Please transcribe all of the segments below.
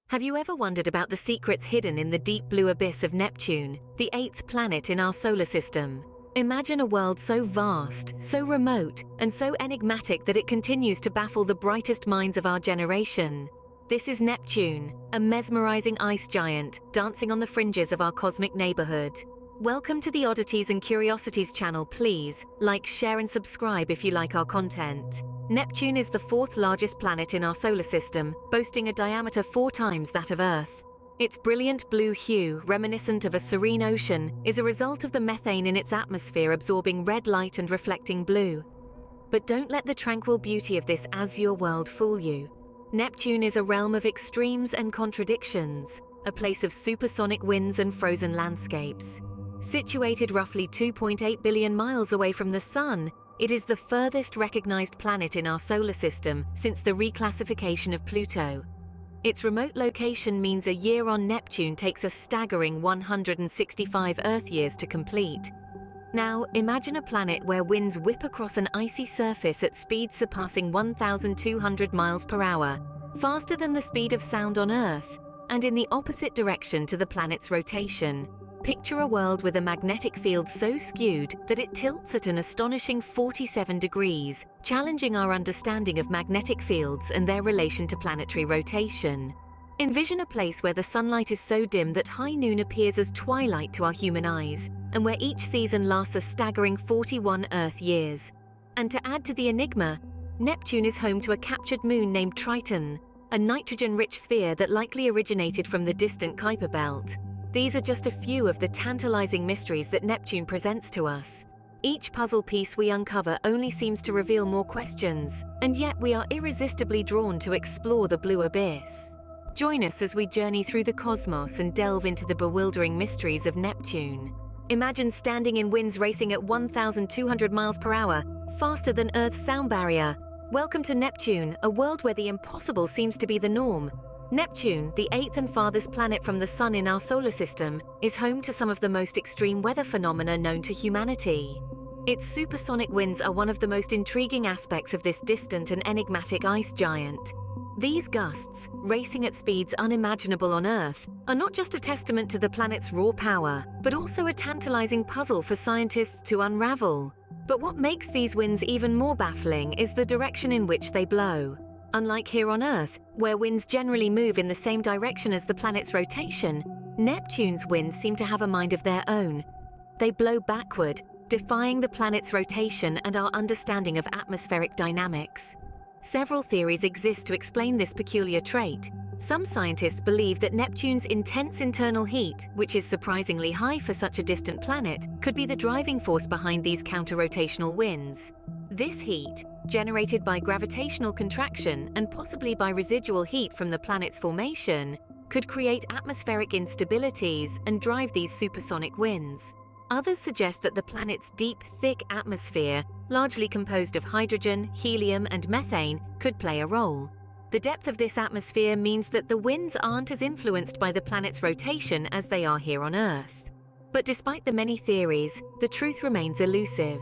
Have you ever wondered about the secrets hidden in the deep blue abyss of Neptune, the eighth planet in our solar system? Imagine a world so vast, so remote, and so enigmatic that it continues to baffle the brightest minds of our generation. This is Neptune, a mesmerizing ice giant dancing on the fringes of our cosmic neighborhood. Welcome to the Oddities and Curiosities channel. Please like, share, and subscribe if you like our content. Neptune is the fourth largest planet in our solar system, boasting a diameter 4 times that of Earth. Its brilliant blue hue, reminiscent of a serene ocean, is a result of the methane in its atmosphere absorbing red light and reflecting blue. But don't let the tranquil beauty of this azure world fool you. Neptune is a realm of extremes and contradictions, a place of supersonic winds and frozen landscapes. Situated roughly 2.8 billion miles away from the Sun, it is the furthest recognized planet in our solar system since the reclassification of Pluto. Its remote location means a year on Neptune takes a staggering 165 Earth years to complete. Now, imagine a planet where winds whip across an icy surface at speeds surpassing 1,200 miles per hour, faster than the speed of sound on Earth, and in the opposite direction to the planet's rotation. Picture a world with a magnetic field so skewed that it tilts at an astonishing 47 degrees, challenging our understanding of magnetic fields and their relation to planetary rotation. Envision a place where the sunlight is so dim that high noon appears as twilight to our human eyes, and where each season lasts a staggering 41 Earth years. And to add to the enigma, Neptune is home to a captured moon named Triton, a nitrogen-rich sphere that likely originated from the distant Kuiper belt. These are just a few of the tantalizing mysteries that Neptune presents to us. Each puzzle piece we uncover only seems to reveal more questions, and yet we are irresistibly drawn to explore the blue abyss. Join us as we journey through the cosmos and delve into the bewildering mysteries of Neptune. Imagine standing in winds racing at 1,200 miles per hour, faster than Earth's sound barrier. Welcome to Neptune, a world where the impossible seems to be the norm. Neptune, the eighth and farthest planet from the Sun in our solar system, is home to some of the most extreme weather phenomena known to humanity. Its supersonic winds are one of the most intriguing aspects of this distant and enigmatic ice giant. These gusts, racing at speeds unimaginable on Earth, are not just a testament to the planet's raw power, but also a tantalizing puzzle for scientists to unravel. But what makes these winds even more baffling is the direction in which they blow. Unlike here on Earth, where winds generally move in the same direction as the planet's rotation, Neptune's winds seem to have a mind of their own. They blow backward, defying the planet's rotation and our understanding of atmospheric dynamics. Several theories exist to explain this peculiar trait. Some scientists believe that Neptune's intense internal heat, which is surprisingly high for such a distant planet, could be the driving force behind these counter-rotational winds. This heat, generated by gravitational contraction and possibly by residual heat from the planet's formation, could create atmospheric instabilities and drive these supersonic winds. Others suggest that the planet's deep, thick atmosphere, largely composed of hydrogen, helium, and methane, could play a role. The depth of this atmosphere means that the winds aren't as influenced by the planet's rotation as they are here on Earth. But despite the many theories, the truth remains elusive.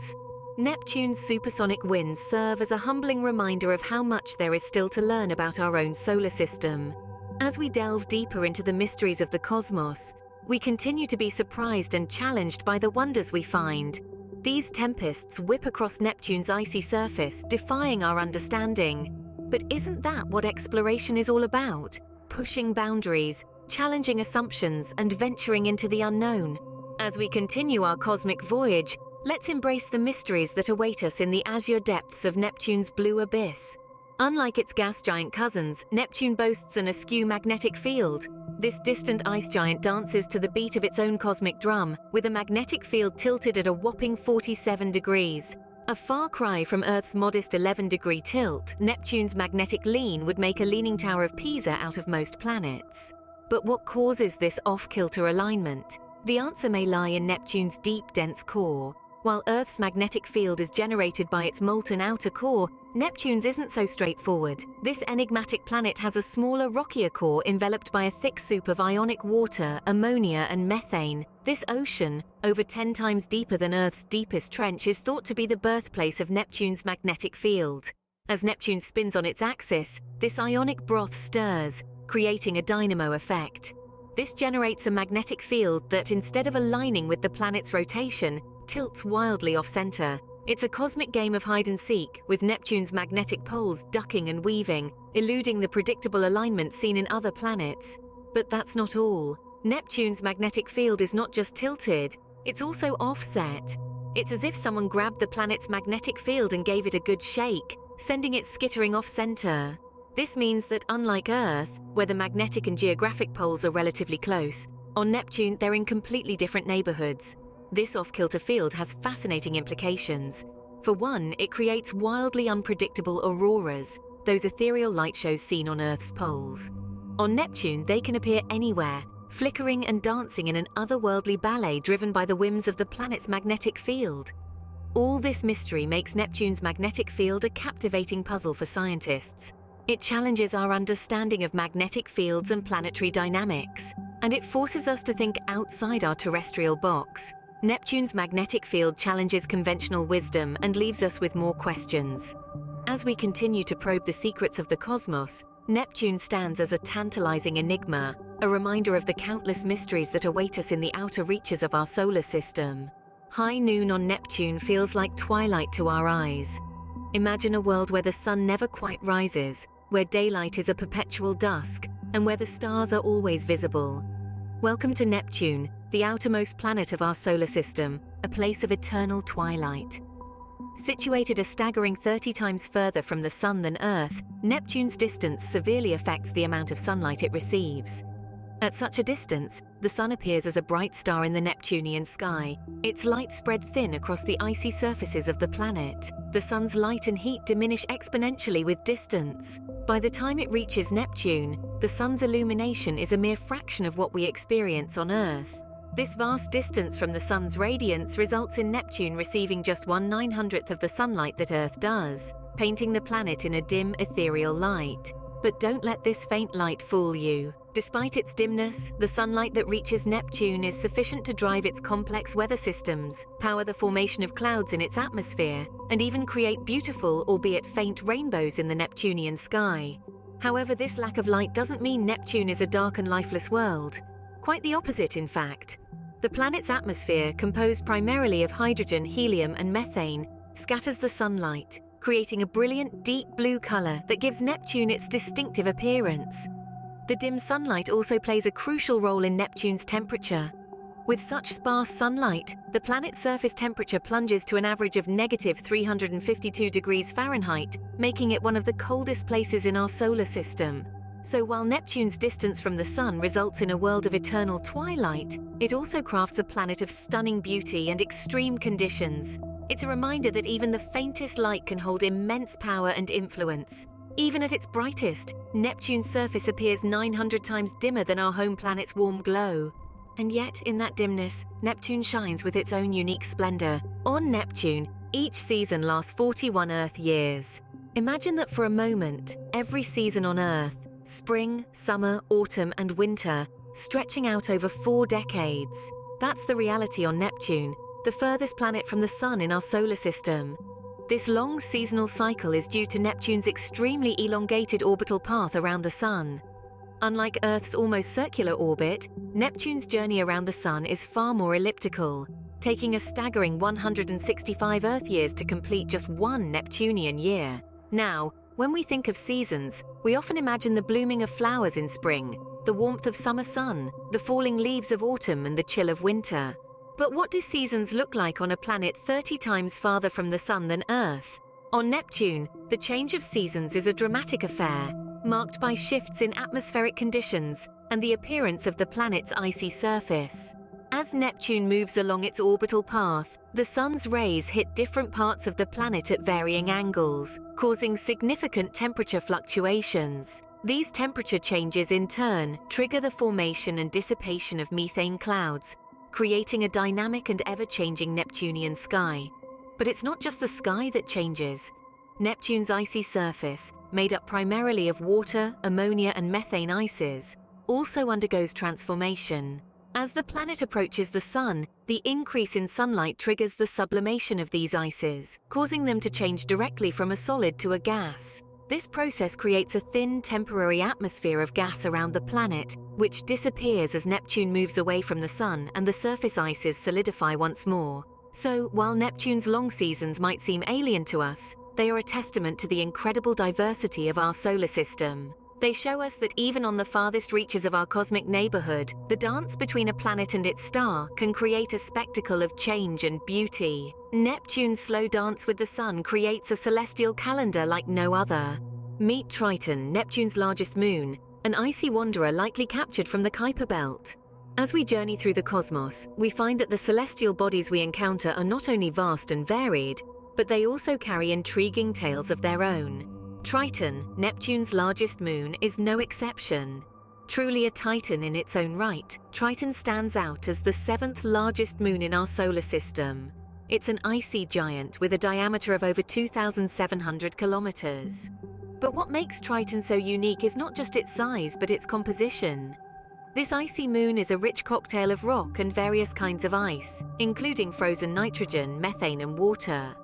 Neptune's supersonic winds serve as a humbling reminder of how much there is still to learn about our own solar system. As we delve deeper into the mysteries of the cosmos, we continue to be surprised and challenged by the wonders we find. These tempests whip across Neptune's icy surface, defying our understanding. But isn't that what exploration is all about? Pushing boundaries, challenging assumptions, and venturing into the unknown. As we continue our cosmic voyage, let's embrace the mysteries that await us in the azure depths of Neptune's blue abyss. Unlike its gas giant cousins, Neptune boasts an askew magnetic field. This distant ice giant dances to the beat of its own cosmic drum, with a magnetic field tilted at a whopping 47 degrees. A far cry from Earth's modest 11-degree tilt, Neptune's magnetic lean would make a leaning tower of Pisa out of most planets. But what causes this off-kilter alignment? The answer may lie in Neptune's deep, dense core. While Earth's magnetic field is generated by its molten outer core, Neptune's isn't so straightforward. This enigmatic planet has a smaller, rockier core enveloped by a thick soup of ionic water, ammonia, and methane. This ocean, over 10 times deeper than Earth's deepest trench, is thought to be the birthplace of Neptune's magnetic field. As Neptune spins on its axis, this ionic broth stirs, creating a dynamo effect. This generates a magnetic field that, instead of aligning with the planet's rotation, tilts wildly off-center. It's a cosmic game of hide-and-seek, with Neptune's magnetic poles ducking and weaving, eluding the predictable alignment seen in other planets. But that's not all. Neptune's magnetic field is not just tilted, it's also offset. It's as if someone grabbed the planet's magnetic field and gave it a good shake, sending it skittering off-center. This means that unlike Earth, where the magnetic and geographic poles are relatively close, on Neptune they're in completely different neighborhoods. This off-kilter field has fascinating implications. For one, it creates wildly unpredictable auroras, those ethereal light shows seen on Earth's poles. On Neptune, they can appear anywhere, flickering and dancing in an otherworldly ballet driven by the whims of the planet's magnetic field. All this mystery makes Neptune's magnetic field a captivating puzzle for scientists. It challenges our understanding of magnetic fields and planetary dynamics, and it forces us to think outside our terrestrial box. Neptune's magnetic field challenges conventional wisdom and leaves us with more questions. As we continue to probe the secrets of the cosmos, Neptune stands as a tantalizing enigma, a reminder of the countless mysteries that await us in the outer reaches of our solar system. High noon on Neptune feels like twilight to our eyes. Imagine a world where the sun never quite rises, where daylight is a perpetual dusk, and where the stars are always visible. Welcome to Neptune, the outermost planet of our solar system, a place of eternal twilight. Situated a staggering 30 times further from the Sun than Earth, Neptune's distance severely affects the amount of sunlight it receives. At such a distance, the Sun appears as a bright star in the Neptunian sky, its light spread thin across the icy surfaces of the planet. The Sun's light and heat diminish exponentially with distance. By the time it reaches Neptune, the Sun's illumination is a mere fraction of what we experience on Earth. This vast distance from the Sun's radiance results in Neptune receiving just 1/900th of the sunlight that Earth does, painting the planet in a dim, ethereal light. But don't let this faint light fool you. Despite its dimness, the sunlight that reaches Neptune is sufficient to drive its complex weather systems, power the formation of clouds in its atmosphere, and even create beautiful, albeit faint, rainbows in the Neptunian sky. However, this lack of light doesn't mean Neptune is a dark and lifeless world. Quite the opposite, in fact. The planet's atmosphere, composed primarily of hydrogen, helium, and methane, scatters the sunlight, creating a brilliant, deep blue color that gives Neptune its distinctive appearance. The dim sunlight also plays a crucial role in Neptune's temperature. With such sparse sunlight, the planet's surface temperature plunges to an average of -352 degrees Fahrenheit, making it one of the coldest places in our solar system. So while Neptune's distance from the Sun results in a world of eternal twilight, it also crafts a planet of stunning beauty and extreme conditions. It's a reminder that even the faintest light can hold immense power and influence. Even at its brightest, Neptune's surface appears 900 times dimmer than our home planet's warm glow. And yet, in that dimness, Neptune shines with its own unique splendor. On Neptune, each season lasts 41 Earth years. Imagine that for a moment, every season on Earth, spring, summer, autumn, and winter, stretching out over 4 decades. That's the reality on Neptune, the furthest planet from the Sun in our solar system. This long seasonal cycle is due to Neptune's extremely elongated orbital path around the Sun. Unlike Earth's almost circular orbit, Neptune's journey around the Sun is far more elliptical, taking a staggering 165 Earth years to complete just one Neptunian year. Now, when we think of seasons, we often imagine the blooming of flowers in spring, the warmth of summer sun, the falling leaves of autumn, and the chill of winter. But what do seasons look like on a planet 30 times farther from the Sun than Earth? On Neptune, the change of seasons is a dramatic affair, marked by shifts in atmospheric conditions and the appearance of the planet's icy surface. As Neptune moves along its orbital path, the Sun's rays hit different parts of the planet at varying angles, causing significant temperature fluctuations. These temperature changes, in turn, trigger the formation and dissipation of methane clouds, creating a dynamic and ever-changing Neptunian sky. But it's not just the sky that changes. Neptune's icy surface, made up primarily of water, ammonia, and methane ices, also undergoes transformation. As the planet approaches the Sun, the increase in sunlight triggers the sublimation of these ices, causing them to change directly from a solid to a gas. This process creates a thin, temporary atmosphere of gas around the planet, which disappears as Neptune moves away from the Sun and the surface ices solidify once more. So, while Neptune's long seasons might seem alien to us, they are a testament to the incredible diversity of our solar system. They show us that even on the farthest reaches of our cosmic neighborhood, the dance between a planet and its star can create a spectacle of change and beauty. Neptune's slow dance with the Sun creates a celestial calendar like no other. Meet Triton, Neptune's largest moon, an icy wanderer likely captured from the Kuiper Belt. As we journey through the cosmos, we find that the celestial bodies we encounter are not only vast and varied, but they also carry intriguing tales of their own. Triton, Neptune's largest moon, is no exception. Truly a titan in its own right, Triton stands out as the 7th largest moon in our solar system. It's an icy giant with a diameter of over 2,700 kilometers. But what makes Triton so unique is not just its size, but its composition. This icy moon is a rich cocktail of rock and various kinds of ice, including frozen nitrogen, methane, and water.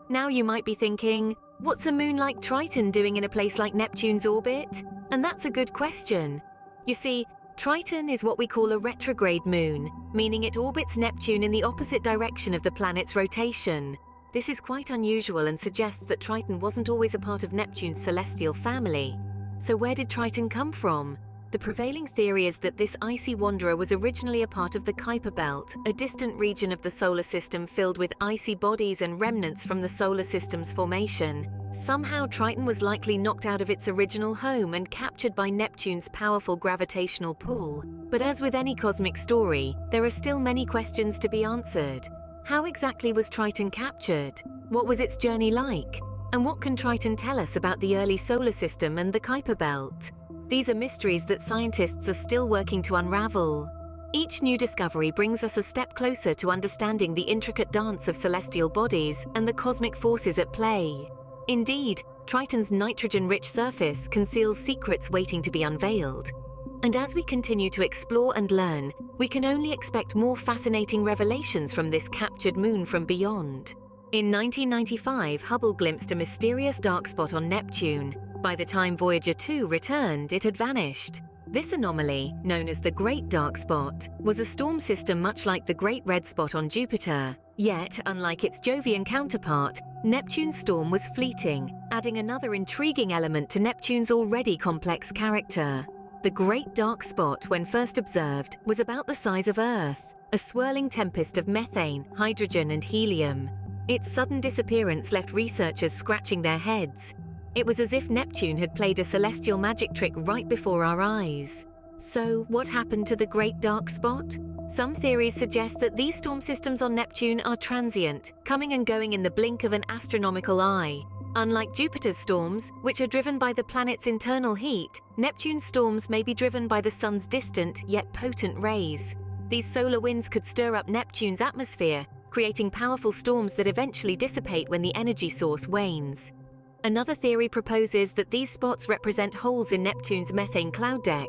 Now you might be thinking, what's a moon like Triton doing in a place like Neptune's orbit? And that's a good question. You see, Triton is what we call a retrograde moon, meaning it orbits Neptune in the opposite direction of the planet's rotation. This is quite unusual and suggests that Triton wasn't always a part of Neptune's celestial family. So where did Triton come from? The prevailing theory is that this icy wanderer was originally a part of the Kuiper Belt, a distant region of the solar system filled with icy bodies and remnants from the solar system's formation. Somehow Triton was likely knocked out of its original home and captured by Neptune's powerful gravitational pull. But as with any cosmic story, there are still many questions to be answered. How exactly was Triton captured? What was its journey like? And what can Triton tell us about the early solar system and the Kuiper Belt? These are mysteries that scientists are still working to unravel. Each new discovery brings us a step closer to understanding the intricate dance of celestial bodies and the cosmic forces at play. Indeed, Triton's nitrogen-rich surface conceals secrets waiting to be unveiled. And as we continue to explore and learn, we can only expect more fascinating revelations from this captured moon from beyond. In 1995, Hubble glimpsed a mysterious dark spot on Neptune. By the time Voyager 2 returned, it had vanished. This anomaly, known as the Great Dark Spot, was a storm system much like the Great Red Spot on Jupiter. Yet, unlike its Jovian counterpart, Neptune's storm was fleeting, adding another intriguing element to Neptune's already complex character. The Great Dark Spot, when first observed, was about the size of Earth, a swirling tempest of methane, hydrogen, and helium. Its sudden disappearance left researchers scratching their heads. It was as if Neptune had played a celestial magic trick right before our eyes. So, what happened to the Great Dark Spot? Some theories suggest that these storm systems on Neptune are transient, coming and going in the blink of an astronomical eye. Unlike Jupiter's storms, which are driven by the planet's internal heat, Neptune's storms may be driven by the Sun's distant yet potent rays. These solar winds could stir up Neptune's atmosphere, creating powerful storms that eventually dissipate when the energy source wanes. Another theory proposes that these spots represent holes in Neptune's methane cloud deck.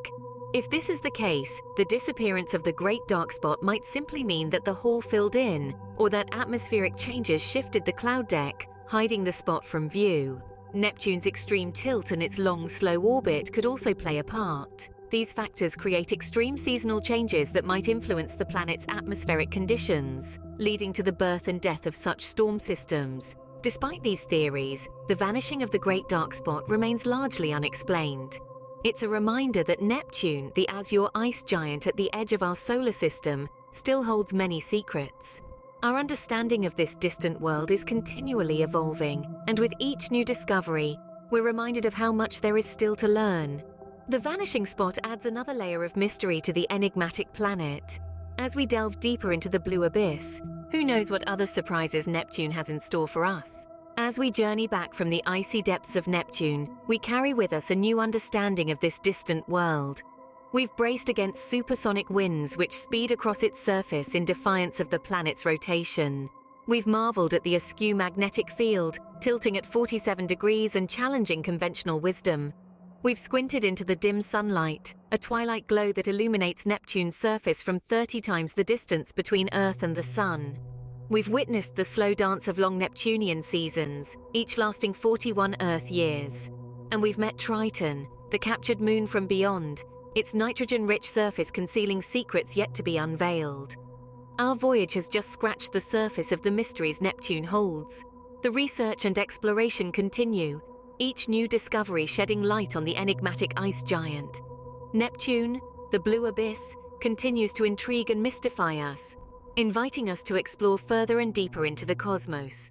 If this is the case, the disappearance of the Great Dark Spot might simply mean that the hole filled in, or that atmospheric changes shifted the cloud deck, hiding the spot from view. Neptune's extreme tilt and its long, slow orbit could also play a part. These factors create extreme seasonal changes that might influence the planet's atmospheric conditions, leading to the birth and death of such storm systems. Despite these theories, the vanishing of the Great Dark Spot remains largely unexplained. It's a reminder that Neptune, the azure ice giant at the edge of our solar system, still holds many secrets. Our understanding of this distant world is continually evolving, and with each new discovery, we're reminded of how much there is still to learn. The vanishing spot adds another layer of mystery to the enigmatic planet. As we delve deeper into the blue abyss, who knows what other surprises Neptune has in store for us? As we journey back from the icy depths of Neptune, we carry with us a new understanding of this distant world. We've braced against supersonic winds which speed across its surface in defiance of the planet's rotation. We've marveled at the askew magnetic field, tilting at 47 degrees and challenging conventional wisdom. We've squinted into the dim sunlight, a twilight glow that illuminates Neptune's surface from 30 times the distance between Earth and the Sun. We've witnessed the slow dance of long Neptunian seasons, each lasting 41 Earth years. And we've met Triton, the captured moon from beyond, its nitrogen-rich surface concealing secrets yet to be unveiled. Our voyage has just scratched the surface of the mysteries Neptune holds. The research and exploration continue, each new discovery shedding light on the enigmatic ice giant. Neptune, the blue abyss, continues to intrigue and mystify us, inviting us to explore further and deeper into the cosmos.